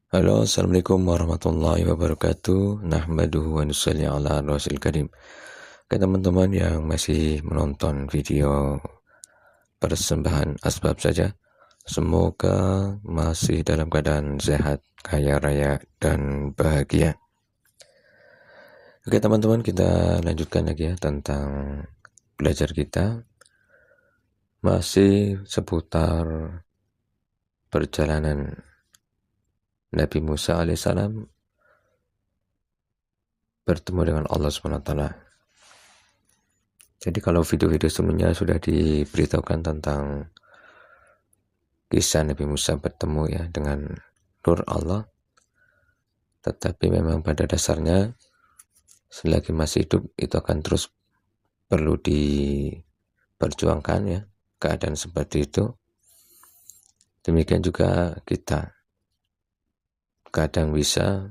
Halo, Assalamualaikum warahmatullahi wabarakatuh. Nahmaduhu wa nusalli ala rasul karim. Oke teman-teman yang masih menonton video persembahan asbab saja, semoga masih dalam keadaan sehat, kaya raya, dan bahagia. Oke teman-teman, kita lanjutkan lagi ya tentang belajar kita. Masih seputar perjalanan Nabi Musa alaihissalam bertemu dengan Allah SWT. Jadi kalau video-video sebelumnya sudah diberitahukan tentang kisah Nabi Musa bertemu ya dengan Nur Allah, tetapi memang pada dasarnya selagi masih hidup itu akan terus perlu diperjuangkan ya, keadaan seperti itu. Demikian juga kita kadang bisa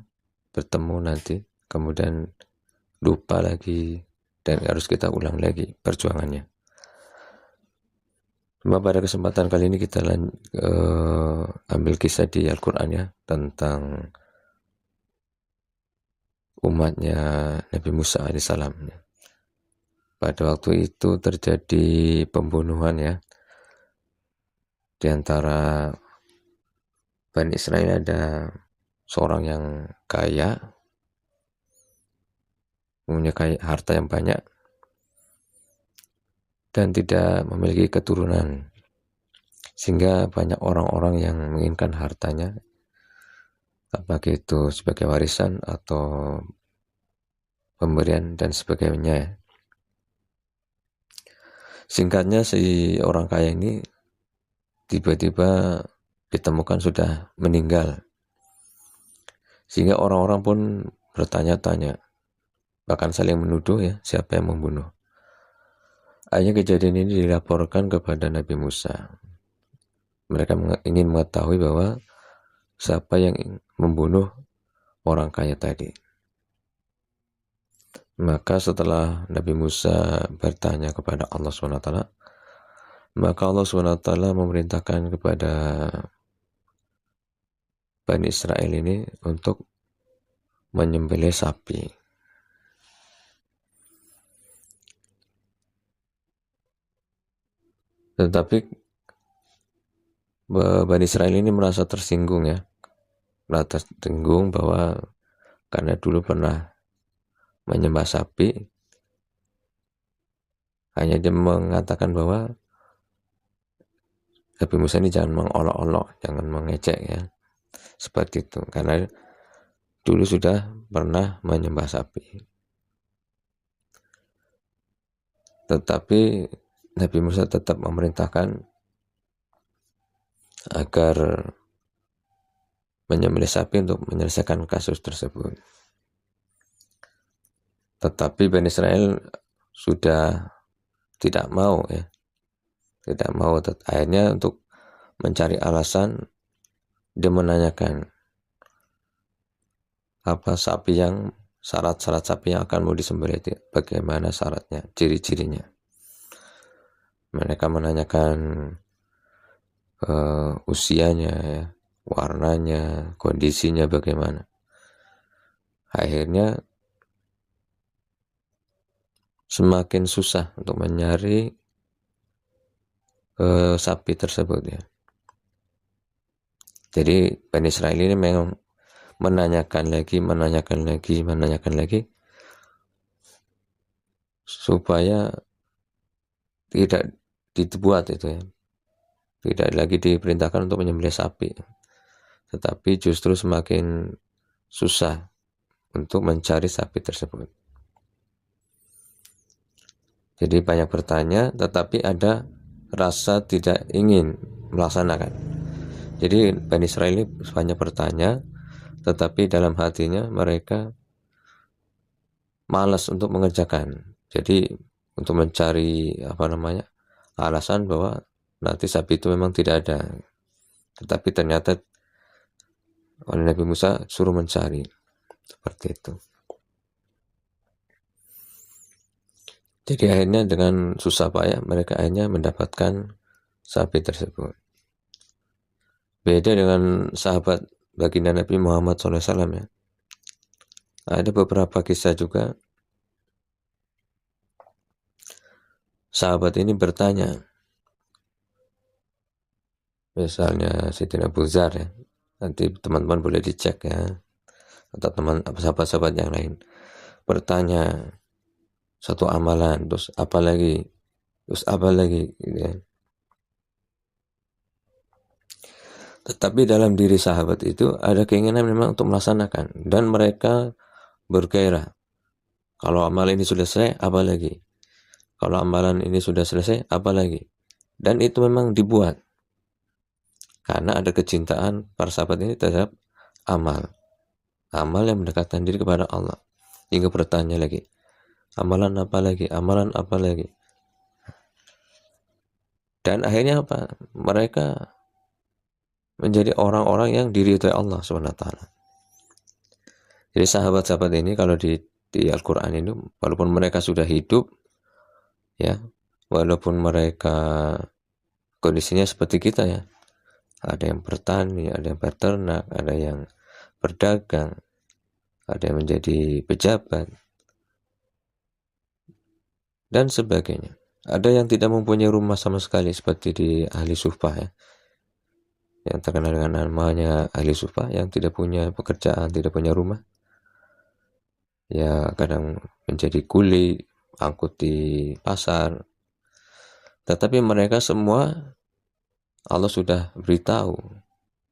bertemu nanti kemudian lupa lagi dan harus kita ulang lagi perjuangannya. Cuma pada kesempatan kali ini kita ambil kisah di Al-Quran ya tentang umatnya Nabi Musa alaihissalam. Pada waktu itu terjadi pembunuhan ya di antara Bani Israel. Ada seorang yang kaya, mempunyai harta yang banyak dan tidak memiliki keturunan, sehingga banyak orang-orang yang menginginkan hartanya, apakah itu sebagai warisan atau pemberian dan sebagainya. Singkatnya, si orang kaya ini tiba-tiba ditemukan sudah meninggal, sehingga orang-orang pun bertanya-tanya, bahkan saling menuduh ya siapa yang membunuh. Akhirnya kejadian ini dilaporkan kepada Nabi Musa. Mereka ingin mengetahui bahwa siapa yang membunuh orang kaya tadi. Maka setelah Nabi Musa bertanya kepada Allah SWT, maka Allah SWT memerintahkan kepada Bani Israel ini untuk menyembelih sapi. Tetapi Bani Israel ini merasa tersinggung ya, merasa tersinggung bahwa karena dulu pernah menyembah sapi, hanya dia mengatakan bahwa Nabi Musa ini jangan mengolok-olok, jangan mengecek ya, seperti itu, karena dulu sudah pernah menyembah sapi. Tetapi Nabi Musa tetap memerintahkan agar menyembelih sapi untuk menyelesaikan kasus tersebut. Tetapi Bani Israel sudah tidak mau ya, tidak mau. Akhirnya untuk mencari alasan, dia menanyakan apa sapi yang syarat-syarat sapi yang akan mau disembelih, bagaimana syaratnya, ciri-cirinya. Mereka menanyakan usianya ya, warnanya, kondisinya bagaimana. Akhirnya semakin susah untuk mencari sapi tersebut ya. Jadi Bani Israel ini memang menanyakan lagi supaya tidak dibuat itu ya, tidak lagi diperintahkan untuk menyembelih sapi, tetapi justru semakin susah untuk mencari sapi tersebut. Jadi banyak bertanya, tetapi ada rasa tidak ingin melaksanakan. Jadi Bani Israel ini banyak bertanya, tetapi dalam hatinya mereka malas untuk mengerjakan. Jadi untuk mencari alasan bahwa nanti sapi itu memang tidak ada. Tetapi ternyata oleh Nabi Musa suruh mencari, seperti itu. Jadi akhirnya dengan susah payah mereka akhirnya mendapatkan sapi tersebut. Beda dengan sahabat baginda Nabi Muhammad SAW ya. Ada beberapa kisah juga sahabat ini bertanya, misalnya Sayyidina Abu Dzar ya, nanti teman-teman boleh dicek ya, atau teman sahabat-sahabat yang lain bertanya satu amalan, terus apa lagi, gitu ya. Tetapi dalam diri sahabat itu ada keinginan memang untuk melaksanakan, dan mereka bergairah. Kalau amalan ini sudah selesai, apa lagi? Kalau amalan ini sudah selesai, apa lagi? Dan itu memang dibuat karena ada kecintaan para sahabat ini terhadap amal yang mendekatkan diri kepada Allah. Hingga bertanya lagi, amalan apa lagi? Amalan apa lagi? Dan akhirnya apa? Mereka menjadi orang-orang yang diridhoi Allah SWT. Jadi sahabat-sahabat ini kalau di Al-Quran ini, walaupun mereka sudah hidup, ya, walaupun mereka kondisinya seperti kita ya, ada yang bertani, ada yang berternak, ada yang berdagang, ada yang menjadi pejabat, dan sebagainya. Ada yang tidak mempunyai rumah sama sekali, seperti di ahli sufah ya, yang terkenal dengan namanya ahli sufah, yang tidak punya pekerjaan, tidak punya rumah, ya kadang menjadi kuli, angkut di pasar. Tetapi mereka semua Allah sudah beritahu,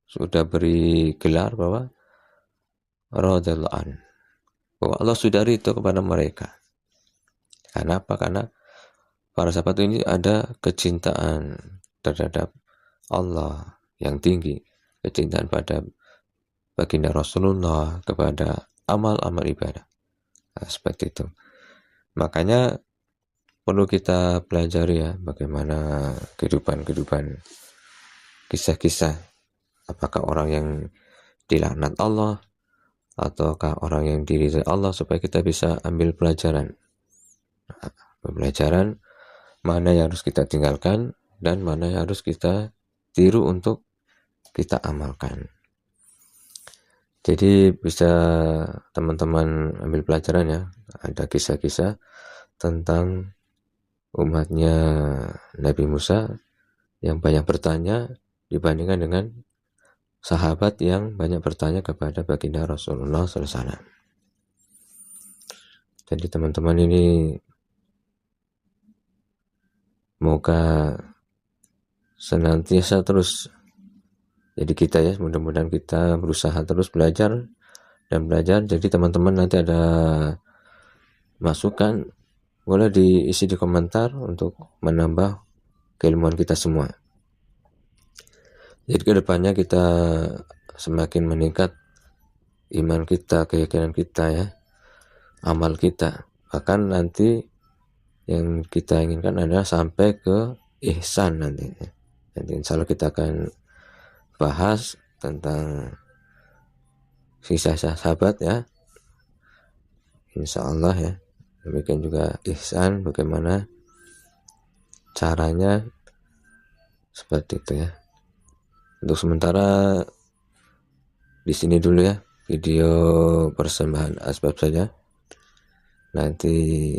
sudah beri gelar bahwa radhiyallahu an, bahwa Allah sudah ridho kepada mereka. Karena apa? Karena para sahabat ini ada kecintaan terhadap Allah yang tinggi, kecintaan pada baginda Rasulullah, kepada amal-amal ibadah. Nah, seperti itu. Makanya perlu kita pelajari ya, bagaimana kehidupan kisah-kisah, apakah orang yang dilaknat Allah ataukah orang yang diridhoi Allah, supaya kita bisa ambil pelajaran mana yang harus kita tinggalkan dan mana yang harus kita tiru untuk kita amalkan. Jadi bisa teman-teman ambil pelajaran ya, ada kisah-kisah tentang umatnya Nabi Musa yang banyak bertanya dibandingkan dengan sahabat yang banyak bertanya kepada baginda Rasulullah SAW. Jadi teman-teman ini semoga senantiasa terus, jadi kita ya, mudah-mudahan kita berusaha terus belajar. Jadi teman-teman nanti ada masukan, boleh diisi di komentar untuk menambah keilmuan kita semua. Jadi kedepannya kita semakin meningkat iman kita, keyakinan kita ya, amal kita. Bahkan nanti yang kita inginkan adalah sampai ke ihsan nanti. Nanti insya Allah kita akan bahas tentang kisah sahabat ya, insya Allah ya. Demikian juga ihsan, bagaimana caranya, seperti itu ya. Untuk sementara di sini dulu ya video persembahan asbab saja. Nanti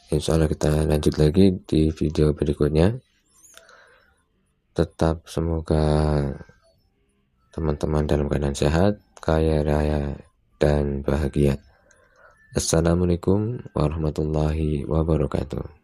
insya Allah kita lanjut lagi di video berikutnya. Tetap semoga teman-teman dalam keadaan sehat, kaya raya, dan bahagia. Assalamualaikum warahmatullahi wabarakatuh.